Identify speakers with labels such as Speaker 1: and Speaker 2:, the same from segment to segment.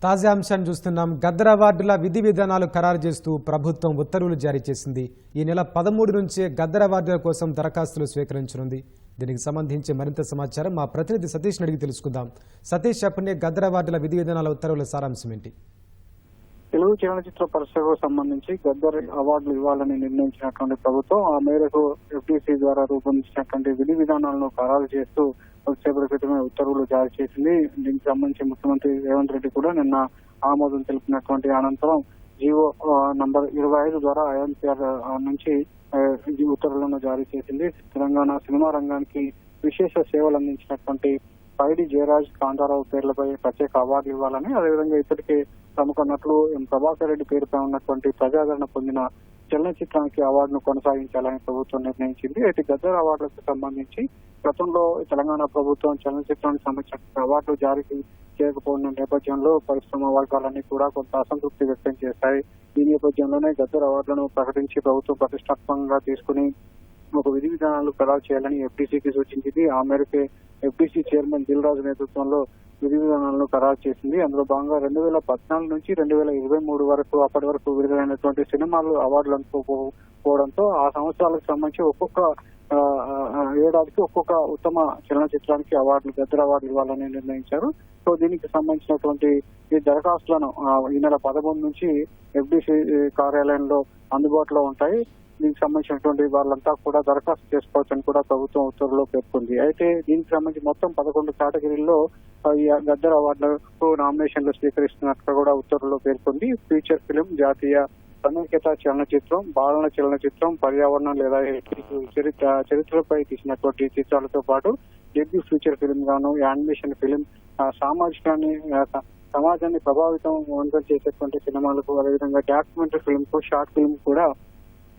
Speaker 1: తాజా అంశాన్ని చూస్తున్నాం. గద్దర్ అవార్డుల విధి విధానాలు ఖరారు చేస్తూ ప్రభుత్వం ఉత్తర్వులు జారీ చేసింది. ఈ నెల 13 నుంచే గద్దర్ అవార్డుల కోసం దరఖాస్తులు స్వీకరించనుంది. దీనికి సంబంధించి మరింత సమాచారం మా ప్రతినిధి సతీష్ అడిగి తెలుసుకుందాం. సతీష్, చెప్పండి, గద్దర్ అవార్డుల విధి విధానాల ఉత్తర్వుల సారాంశం ఏంటి?
Speaker 2: తెలుగు చలనచిత్ర పరిశ్రమకు సంబంధించి గద్దర్ అవార్డులు ఇవ్వాలని నిర్ణయించినటువంటి ప్రభుత్వం ఆ మేరకు ఎఫ్డీసీ ద్వారా రూపొందించినటువంటి విధి విధానాలను ఖరారు చేస్తూ కొద్దిసేపటి క్రితమే ఉత్తర్వులు జారీ చేసింది. దీనికి సంబంధించి ముఖ్యమంత్రి రేవంత్ రెడ్డి కూడా నిన్న ఆమోదం తెలిపినటువంటి అనంతరం జీవో నంబర్ 25 ద్వారా ఐఎన్సీఆర్ నుంచి ఈ ఉత్తర్వులను జారీ చేసింది. తెలంగాణ సినిమా రంగానికి విశేష సేవలు అందించినటువంటి పైడి జయరాజ్, కాంతారావు పేర్లపై ప్రత్యేక అవార్డులు ఇవ్వాలని, అదేవిధంగా ఇప్పటికే ప్రముఖ నటులు ఎం ప్రభాకర్ రెడ్డి పేరుపై ఉన్నటువంటి ప్రజాదరణ పొందిన చలనచిత్రానికి అవార్డును కొనసాగించాలని ప్రభుత్వం నిర్ణయించింది. అయితే గద్దర్ అవార్డులకు సంబంధించి గతంలో తెలంగాణ ప్రభుత్వం చలనచిత్రానికి సంబంధించిన అవార్డులు జారీ చేయకపోయిన నేపథ్యంలో పరిశ్రమ వర్గాలన్నీ కూడా కొంత అసంతృప్తి వ్యక్తం చేశాయి. ఈ నేపథ్యంలోనే గద్దర్ అవార్డులను ప్రకటించి ప్రభుత్వం ప్రతిష్టాత్మకంగా తీసుకుని ఒక విధి విధానాలు ఖరారు చేయాలని ఎఫ్డీసీకి సూచించింది. ఆ మేరకే ఎఫ్డీసీ చైర్మన్ దిల్ రాజు నేతృత్వంలో విధి విధానాలను ఖరారు చేసింది. అందులో భాగంగా 2014 నుంచి 2023 వరకు అప్పటి వరకు విడుదలైనటువంటి సినిమాలు అవార్డులు అందుకోకపోవడంతో ఆ సంవత్సరాలకు సంబంధించి ఒక్కొక్క ఏడాదికి ఒక్కొక్క ఉత్తమ చలనచిత్రానికి గద్దర్ అవార్డులు ఇవ్వాలని నిర్ణయించారు. సో దీనికి సంబంధించినటువంటి ఈ దరఖాస్తులను ఈ నెల 13 నుంచి ఎఫ్డీసీ కార్యాలయంలో అందుబాటులో ఉంటాయి. దీనికి సంబంధించినటువంటి వాళ్ళంతా కూడా దరఖాస్తు చేసుకోవచ్చని కూడా ప్రభుత్వం ఉత్తర్వులో పేర్కొంది. అయితే దీనికి సంబంధించి మొత్తం 11 కేటగిరీల్లో ఈ గద్దర్ అవార్డులకు నామినేషన్లు స్వీకరిస్తున్నట్లు కూడా ఉత్తర్వులో పేర్కొంది. ఫీచర్ ఫిలిం, జాతీయ సమైక్యత చలనచిత్రం, బాలన చలనచిత్రం, పర్యావరణం లేదా చరిత్రపై తీసినటువంటి చిత్రాలతో పాటు డెబ్యూ ఫీచర్ ఫిలిం గాను, యానిమేషన్ ఫిలిం, సమాజాన్ని ప్రభావితం చేసేటువంటి సినిమాలకు, అదేవిధంగా డాక్యుమెంటరీ ఫిలిం కు, షార్ట్ ఫిలిం కూడా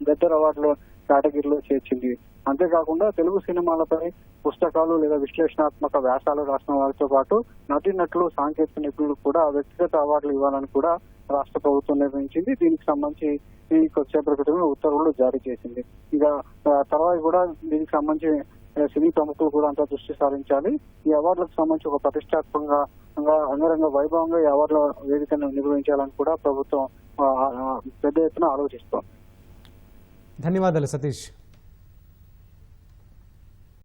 Speaker 2: గద్దర్ అవార్డులో కేటగిరీలో చేర్చింది. అంతేకాకుండా తెలుగు సినిమాలపై పుస్తకాలు లేదా విశ్లేషణాత్మక వ్యాసాలు రాసిన వారితో పాటు నటీనటులు, సాంకేతిక నిపుణులు కూడా వ్యక్తిగత అవార్డులు ఇవ్వాలని కూడా రాష్ట్ర ప్రభుత్వం నిర్ణయించింది. దీనికి సంబంధించి ఈ కొద్దిసేపటి క్రితమే ఉత్తర్వులు జారీ చేసింది. ఇక తర్వాత కూడా దీనికి సంబంధించి సినీ ప్రముఖులు కూడా అంతా దృష్టి సారించాలి. ఈ అవార్డులకు సంబంధించి ఒక ప్రతిష్టాత్మకంగా అంగరంగ వైభవంగా ఈ అవార్డుల వేదికను నిర్వహించాలని కూడా ప్రభుత్వం పెద్ద ఎత్తున ఆలోచిస్తోంది.
Speaker 1: ధన్యవాదాలు సతీష్.